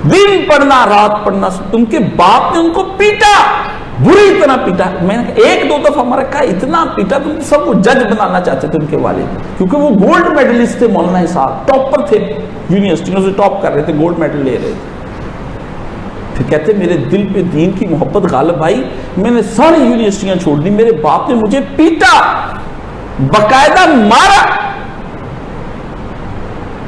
दिन पढ़ना रात पढ़ना। उनके बाप ने उनको पीटा, बुरी तरह पीटा। मैंने एक दो दफा हमारा कहा इतना पीटा, तुम सबको जज बनाना चाहते थे उनके वालिद, क्योंकि वो गोल्ड मेडलिस्ट थे, मौलाना इसाक टॉपर थे, यूनिवर्सिटियों से टॉप कर रहे थे, गोल्ड मेडल ले रहे थे। फिर कहते मेरे दिल पे दीन की मोहब्बत गालिब आई, मैंने सारी यूनिवर्सिटियां छोड़ दी, मेरे बाप ने मुझे पीटा, बकायदा मारा।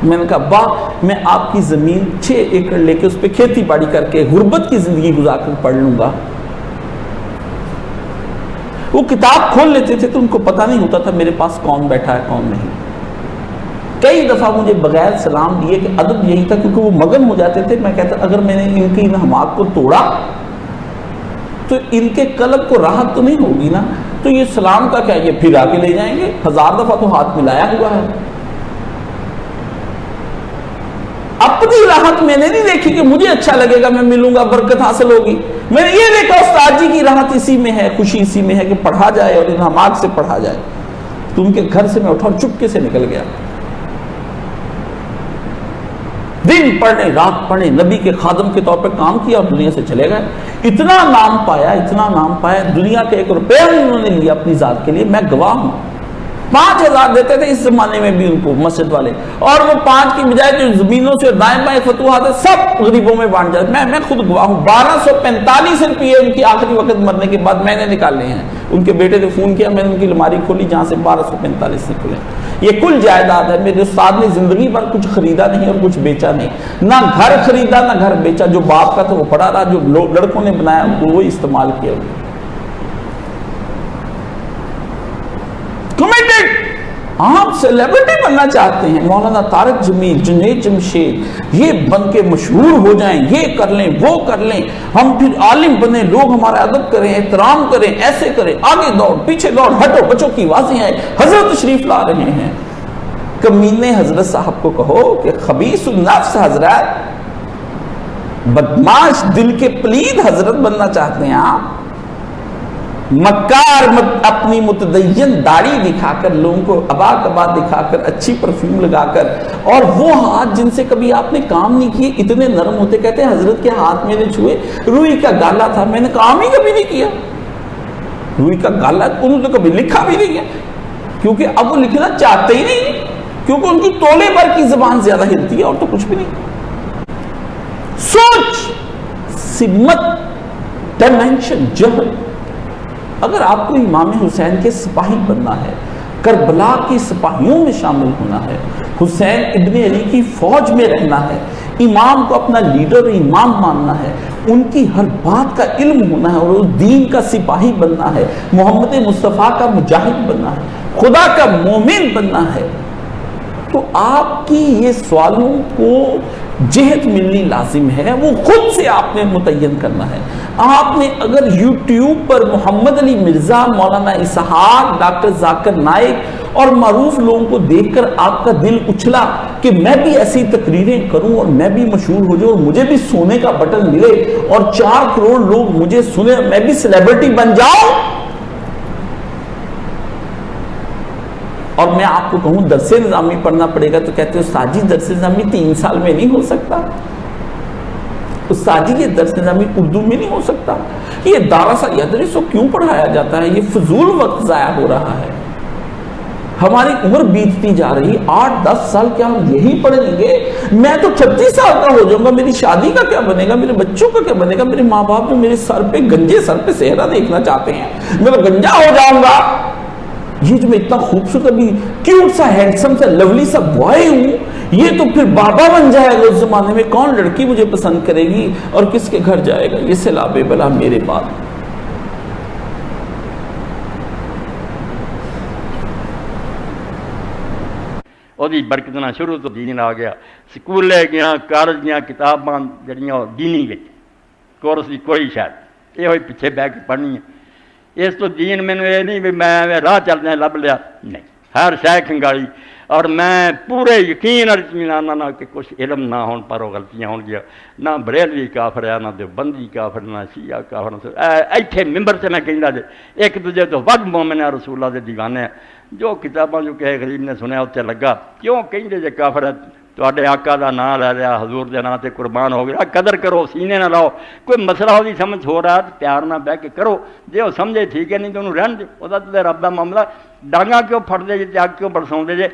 मैंने कहा बाप मैं आपकी जमीन 6 एकड़ लेके उस पर खेती बाड़ी करके गुर्बत की जिंदगी गुजार कर पढ़ लूंगा। वो किताब खोल लेते थे तो उनको पता नहीं होता था मेरे पास कौन बैठा है कौन नहीं। कई दफा मुझे बगैर सलाम दिए कि अदब यही था, क्योंकि वो मगन हो जाते थे। मैं कहता अगर मैंने इनकी इन हमाक को तोड़ा तो इनके कलब को राहत तो नहीं होगी ना, तो ये सलाम का क्या, ये फिर आके ले जाएंगे। 1000 दफा तो हाथ मिलाया हुआ है। अपनी राहत मैंने नहीं देखी कि मुझे अच्छा लगेगा, मैं मिलूंगा, बरकत हासिल होगी। मैंने ये देखा उस्ताद जी की राहत इसी में है, खुशी इसी में है कि पढ़ा जाए और इन हमाक से पढ़ा जाए। तो उनके घर से मैं उठा और चुपके से निकल गया। दिन पढ़ने रात पढ़ने, नबी के खादम के तौर पर काम किया और दुनिया से चले गए। इतना नाम पाया, इतना नाम पाया, दुनिया के 1 रुपया उन्होंने लिया अपनी जात के लिए। मैं गवाह हूं। 5000 देते थे इस जमाने में भी उनको मस्जिद वाले, और वो 5 की बजाय जो जमीनों से दाएं बाएं फतवा थे सब गरीबों में बांट जाते। मैं खुद गवाह हूं। 1245 रुपये उनकी आखिरी वक्त मरने के बाद मैंने निकाले हैं। उनके बेटे ने फोन किया, मैंने उनकी अलमारी खोली जहां से 1245 निकले। ये कुल जायदाद है। मेरे उस्ताद ने जिंदगी भर कुछ खरीदा नहीं और कुछ बेचा नहीं, ना घर खरीदा ना घर बेचा। जो बाप का था वो पड़ा रहा, जो लड़कों ने बनाया वो इस्तेमाल किया। कमिटेड। आप सेलिब्रिटी बनना चाहते हैं, मौलाना तारक जमील, जुनैद जमशेद, ये बन के मशहूर हो जाएं, ये कर लें वो कर लें, हम फिर आलिम बने, लोग हमारा अदब करें, एहतराम करें, ऐसे करें, आगे दौड़ पीछे दौड़, हटो बच्चों की आवाजें आए, हजरत तशरीफ ला रहे हैं। कमीने हजरत साहब को कहो कि खबीस नफ्स हजरत, बदमाश दिल के प्लीद हजरत बनना चाहते हैं आप। मक्कार अपनी मुतदय्यन दाढ़ी दिखाकर, लोगों को अबा कबा दिखाकर, अच्छी परफ्यूम लगाकर, और वो हाथ जिनसे कभी आपने काम नहीं किए इतने नरम होते। कहते हैं हजरत के हाथ मैंने छुए, रूई का गाला था, मैंने काम ही कभी नहीं किया। रूई का गाला उन्होंने तो कभी लिखा भी नहीं है, क्योंकि अब वो लिखना चाहते ही नहीं, क्योंकि उनकी तोले भर की जबान ज्यादा हिलती है और तो कुछ भी नहीं। सोच, सिमत, डायमेंशन, जहल। अगर आपको इमाम हुसैन के सिपाही बनना है, करबला के सिपाहियों में शामिल होना है, हुसैन इब्ने अली की फौज में रहना है, इमाम को अपना लीडर और इमाम मानना है, उनकी हर बात का इल्म होना है और उस दीन का सिपाही बनना है, मोहम्मद मुस्तफ़ा का मुजाहिद बनना है, खुदा का मोमिन बनना है, तो आपकी ये सवालों को जहत मिलनी लाजिम है। वो खुद से आपने मुतय्यन करना है। आपने अगर यूट्यूब पर मोहम्मद अली मिर्जा, मौलाना इसहाक, डॉक्टर जाकिर नाइक और मारूफ लोगों को देखकर आपका दिल उछला कि मैं भी ऐसी तकरीरें करूं और मैं भी मशहूर हो जाऊं और मुझे भी सोने का बटन मिले और 4 करोड़ लोग मुझे सुने, मैं भी सेलिब्रिटी बन जाऊं, और मैं आपको कहूं दरसे निजामी पढ़ना पड़ेगा, तो कहते हो उस्ताद जी दरसे निजामी 3 साल में नहीं हो सकता। उस्ताद जी ये दरसे निजामी उर्दू में नहीं हो सकता। ये दारसा यदरिस को क्यों पढ़ाया जाता है? ये फजूल वक्त जाया हो रहा है। हमारी उम्र बीतती जा रही, 8-10 साल क्या हम यही पढ़ेंगे? मैं तो 36 साल का हो जाऊंगा, मेरी शादी का क्या बनेगा, मेरे बच्चों का क्या बनेगा? मेरे माँ बाप जो मेरे सर पे गंजे सर पे सेहरा देखना चाहते हैं, मैं तो गंजा हो जाऊंगा। ये जो मैं इतना खूबसूरत अभी क्यूट सा हैंडसम सा लवली सा बॉय हूं, ये तो फिर बाबा बन जाएगा उस जमाने में। कौन लड़की मुझे पसंद करेगी और किसके घर जाएगा? ये सैलाबे बला मेरे बाद। ਉਹਦੀ ਬਰਕਤ ਨਾਲ ਸ਼ੁਰੂ ਤੋਂ ਦੀਨ ਆ ਗਿਆ। ਸਕੂਲ ਲੈ ਗਿਆ, ਕਾਲਜ ਦੀਆਂ ਕਿਤਾਬਾਂ ਜਿਹੜੀਆਂ ਦੀਨੀ ਵਿੱਚ, ਕੋਰਸ ਦੀ ਕੋਈ ਸ਼ਾਇਦ ਇਹੋ ਹੀ ਪਿੱਛੇ ਬਹਿ ਕੇ ਪੜ੍ਹਨੀ ਹੈ। ਇਸ ਤੋਂ ਦੀਨ ਮੈਨੂੰ ਇਹ ਨਹੀਂ ਵੀ ਮੈਂ ਰਾਹ ਚੱਲਦਿਆਂ ਲੱਭ ਲਿਆ, ਨਹੀਂ, ਹਰ ਸ਼ੈ ਖੰਗਾਲੀ। ਔਰ ਮੈਂ ਪੂਰੇ ਯਕੀਨ ਔਰ ਇਤਮਾਨਾਨ ਨਾਲ ਕਿ ਕੁਛ ਇਲਮ ਨਾ ਹੋਣ ਪਰ ਉਹ ਗਲਤੀਆਂ ਹੋਣਗੀਆਂ। ਨਾ ਬਰੇਲਵੀ ਕਾਫਰ ਆ, ਨਾ ਦੇਵਬੰਦੀ ਕਾਫਰ, ਨਾ ਸ਼ੀਆ ਕਾਫਰ। ਇੱਥੇ ਮਿੰਬਰ 'ਤੇ ਮੈਂ ਕਹਿੰਦਾ ਜੇ ਇੱਕ ਦੂਜੇ ਤੋਂ ਵੱਧ ਮੋਮਿਨ ਆ, ਰਸੂਲਾਂ ਦੇ ਦੀਵਾਨੇ ਆ। ਜੋ ਕਿਤਾਬਾਂ ਜੋ ਕਿਸੇ ਗਰੀਬ ਨੇ ਸੁਣਿਆ ਉੱਥੇ ਲੱਗਾ, ਕਿਉਂ ਕਹਿੰਦੇ ਜੇ ਕਾਫਰ ਤੁਹਾਡੇ ਆਕਾ ਦਾ ਨਾਂ ਲੈ ਲਿਆ, ਹਜ਼ੂਰ ਦੇ ਨਾਂ ਤੇ ਕੁਰਬਾਨ ਹੋ ਗਿਆ, ਕਦਰ ਕਰੋ, ਸੀਨੇ ਨਾ ਲਾਓ। ਕੋਈ ਮਸਲਾ ਉਹਦੀ ਸਮਝ ਹੋ ਰਿਹਾ ਤਾਂ ਪਿਆਰ ਨਾਲ ਬਹਿ ਕੇ ਕਰੋ, ਜੇ ਉਹ ਸਮਝੇ ਠੀਕ ਹੈ, ਨਹੀਂ ਤਾਂ ਉਹਨੂੰ ਰਹਿਣ ਦਿਓ, ਉਹਦਾ ਤਾਂ ਰੱਬ ਦਾ ਮਾਮਲਾ। ਡਾਂਗਾ ਕਿਉਂ ਫੜਦੇ ਜੇ ਤੇ ਅੱਗ ਕਿਉਂ ਬਰਸਾਉਂਦੇ ਜੇ?